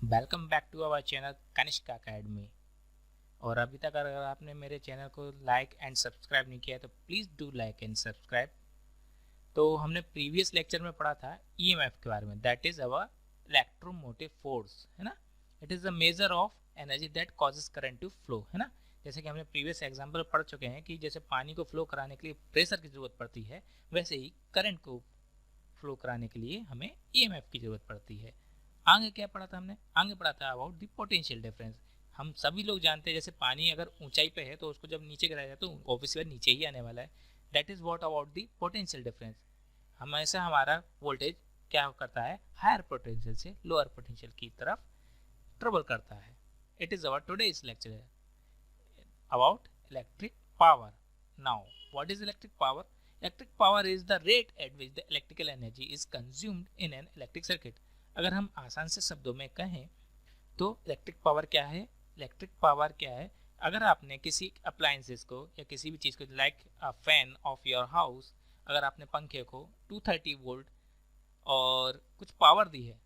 Welcome back to our channel Kanishk academy. और अभी तक अगर आपने मेरे चैनल को लाइक एंड सब्सक्राइब नहीं किया तो please do like and subscribe. तो हमने प्रीवियस लेक्चर में पढ़ा था ईएमएफ के बारे में, that is our electromotive force, है ना। It is the measure of energy that causes current to flow, है ना। जैसे कि हमने प्रीवियस एग्जाम्पल पढ़ चुके हैं कि जैसे पानी को फ्लो कराने के लिए प्रेशर की ज़रूरत पड़ती है, वैसे ही करंट को फ्लो कराने के लिए हमें ईएमएफ की ज़रूरत पड़ती है। आगे क्या पढ़ा था हमने? आगे पढ़ा था अबाउट द पोटेंशियल डिफरेंस। हम सभी लोग जानते हैं जैसे पानी अगर ऊंचाई पे है तो उसको जब नीचे गिराया जाए तो ऑब्वियसली नीचे ही आने वाला है। That is what about the potential difference. हमेशा हमारा वोल्टेज क्या करता है, हायर पोटेंशियल से लोअर पोटेंशियल की तरफ ट्रेवल करता है। It is our today's lecture about electric power. Now, what is electric power? Electric power is the rate at which the electrical energy is consumed in an electric circuit. अगर हम आसान से शब्दों में कहें तो इलेक्ट्रिक पावर क्या है? इलेक्ट्रिक पावर क्या है? अगर आपने किसी अप्लायंसेस को या किसी भी चीज़ को like a fan of your house, अगर आपने पंखे को 230 वोल्ट और कुछ पावर दी है,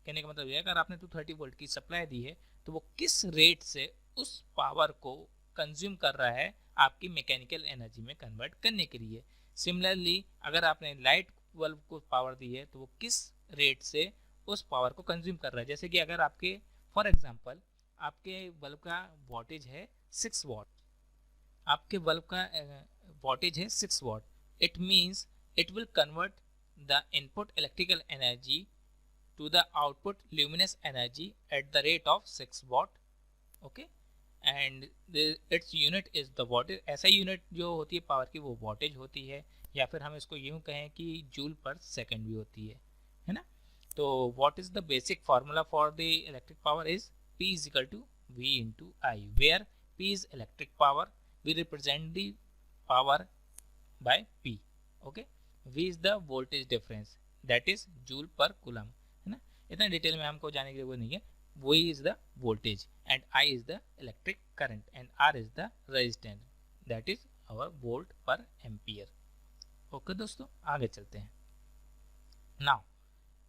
कहने का मतलब यह है अगर आपने 230 वोल्ट की सप्लाई दी है तो वो किस रेट से उस पावर को कंज्यूम कर रहा है आपकी मैकेनिकल एनर्जी में कन्वर्ट करने के लिए। सिमिलरली अगर आपने लाइट बल्ब को पावर दी है तो वो किस रेट से उस पावर को कंज्यूम कर रहा है। जैसे कि अगर आपके फॉर एग्जांपल आपके बल्ब का वोल्टेज है 6 वॉट, आपके बल्ब का वोल्टेज है 6 what, it means it will convert the input electrical energy to the output luminous energy at the rate of 6 watt, okay, and its unit is the wattage। ऐसा unit जो होती है power की वो wattage होती है, या फिर हम इसको यूं कहें कि जूल पर सेकंड भी होती है ना। तो what is the basic formula for the electric power is P is equal to V into I, where P is electric power, we represent the power by P, okay, V is the voltage difference, that is joule per coulomb, है ना। इतना detail में हमको जाने की जरूरत नहीं है। V is the voltage and I is the electric current and R is the resistance, that is our volt per ampere. Okay दोस्तों, आगे चलते हैं। Now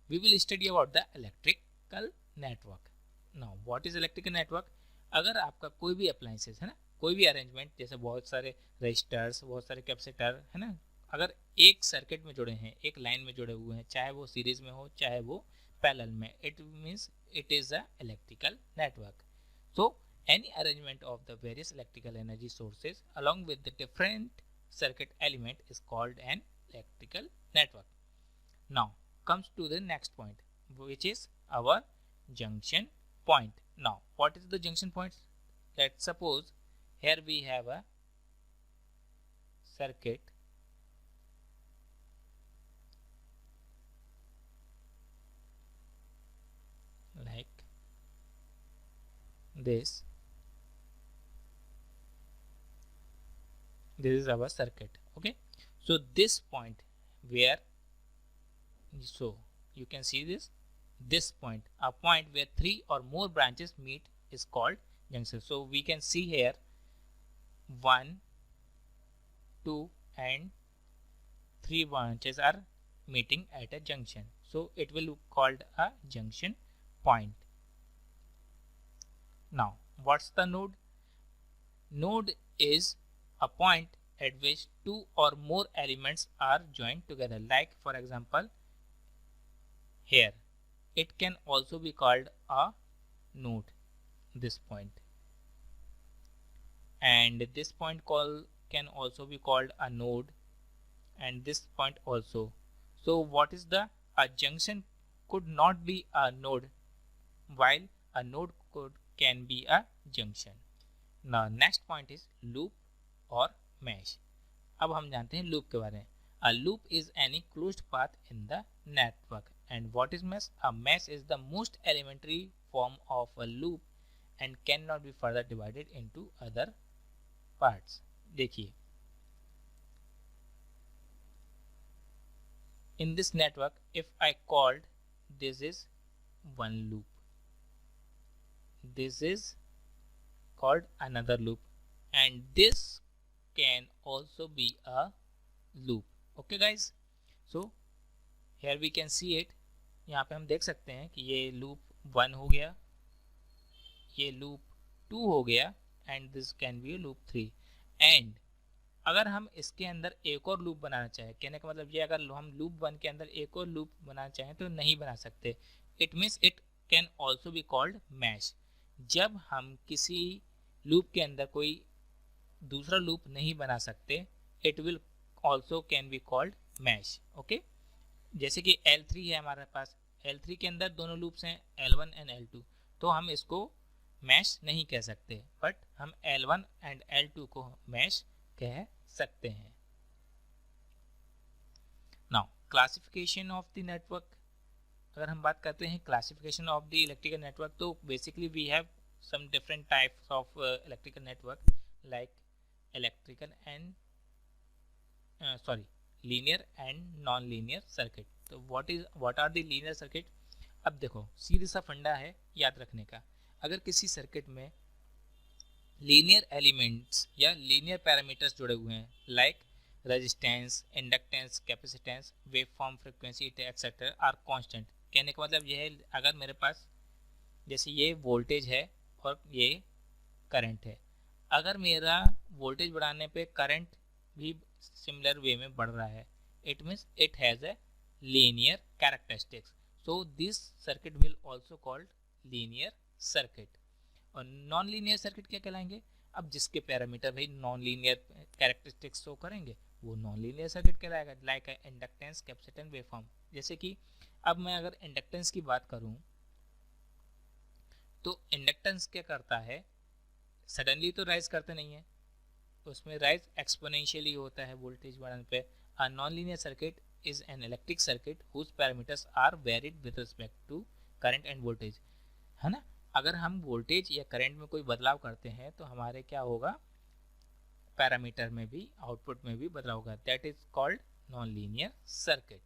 we will study about the electrical network. Now what is electrical network? अगर आपका कोई भी appliances है ना, कोई भी अरेंजमेंट, जैसे बहुत सारे रजिस्टर्स, बहुत सारे कैपेसिटर है ना, अगर एक सर्किट में जुड़े हैं, एक लाइन में जुड़े हुए हैं, चाहे वो सीरीज में हो चाहे वो पैरेलल में, it means it is a electrical network. So any arrangement of the various electrical energy sources along with the different circuit element is called an electrical network. Now comes to the next point, which is our junction point. Now what is the junction point? Let's suppose here we have a circuit like this. This is our circuit, okay. So this point where, so you can see this point, a point where 3 or more branches meet is called junction. So we can see here 1, 2 and 3 branches are meeting at a junction, so it will be called a junction point. Now what's the node? Node is a point at which 2 or more elements are joined together, like for example here it can also be called a node, this point, and this point can also be called a node, and this point also. So what is the, a junction could not be a node while a node can be a junction. Now next point is loop or mesh. अब हम जानते हैं loop के बारे में। A loop is any closed path in the network. And what is mesh? A mesh is the most elementary form of a loop and cannot be further divided into other parts. देखिए, in this network, if I called this is one loop, this is called another loop, and this can also be a loop. Okay guys, so here we can see it, यहाँ पे हम देख सकते हैं कि ये loop 1 हो गया, ये लूप 2 हो गया, and this can be loop 3। And अगर हम इसके अंदर एक और लूप बनाना चाहें, कहने का मतलब ये, अगर हम लूप 1 के अंदर एक और लूप बनाना चाहें तो नहीं बना सकते। It means it can also be called mesh. जब हम किसी लूप के अंदर कोई दूसरा लूप नहीं बना सकते, it will also can be called mesh. Okay, जैसे कि L3 है हमारे पास, L3 के अंदर दोनों लूप्स हैं L1 एंड L2, तो हम इसको मैश नहीं कह सकते, बट हम L1 एंड L2 को मैश कह सकते हैं। Now classification of the network, अगर हम बात करते हैं classification of the electrical network, तो basically we have some different types of electrical network like electrical and linear and non linear circuit. तो what are the linear circuit? अब देखो, सीधा सा फंडा है याद रखने का। अगर किसी सर्किट में लीनियर एलिमेंट्स या लीनियर पैरामीटर्स जुड़े हुए हैं like resistance, inductance, capacitance, waveform, frequency etcetera are constant. कहने का मतलब यह है, अगर मेरे पास जैसे ये वोल्टेज है और ये करंट है, अगर मेरा वोल्टेज बढ़ाने पे करंट भी सिमिलर वे में बढ़ रहा है, it means it has a linear characteristics, so this circuit will also called linear circuit. और नॉन लीनियर सर्किट क्या कहलाएंगे? अब जिसके पैरामीटर भाई नॉन लीनियर कैरेक्टरिस्टिक्स शो करेंगे वो नॉन लीनियर सर्किट कहलाएगा, लाइक इंडक्टेंस, कैपेसिटेंस, वेवफॉर्म। जैसे कि अब मैं अगर इंडक्टेंस की बात करूं तो इंडक्टेंस क्या करता है, सडनली तो राइज करते नहीं है, उसमें राइज एक्सपोनेंशियली होता है वोल्टेज बढ़ाने पे। A non linear circuit is an electric circuit whose parameters are varied with respect to current and voltage, है ना। अगर हम वोल्टेज या करंट में कोई बदलाव करते हैं तो हमारे क्या होगा, पैरामीटर में भी, आउटपुट में भी बदलाव होगा, that is called non linear circuit.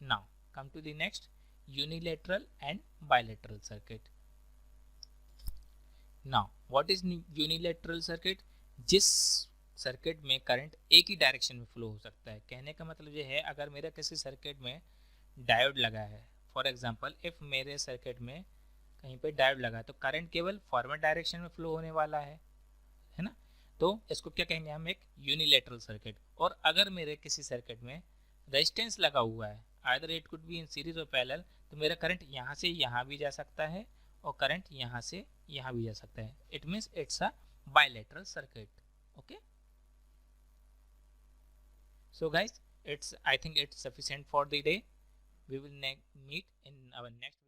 Now come to the next, unilateral and bilateral circuit. Now what is unilateral circuit? जिस सर्किट में करंट एक ही डायरेक्शन में फ्लो हो सकता है। कहने का मतलब ये है, अगर मेरा किसी सर्किट में डायोड लगा है, फॉर एग्जांपल इफ मेरे सर्किट में कहीं पे डायोड लगा है तो करंट केवल फॉरवर्ड डायरेक्शन में फ्लो होने वाला है ना, तो इसको क्या कहेंगे हम, एक यूनिलैटरल सर्किट। और अगर मेरे किसी सर्किट में रेजिस्टेंस लगा हुआ है, either it could be in series और पैरेलल, तो मेरा करंट यहाँ से यहाँ भी जा सकता है और करंट यहाँ से यहाँ भी जा सकता है। It means it's a bilateral circuit. Okay, so guys, I think it's sufficient for the day. We will meet in our next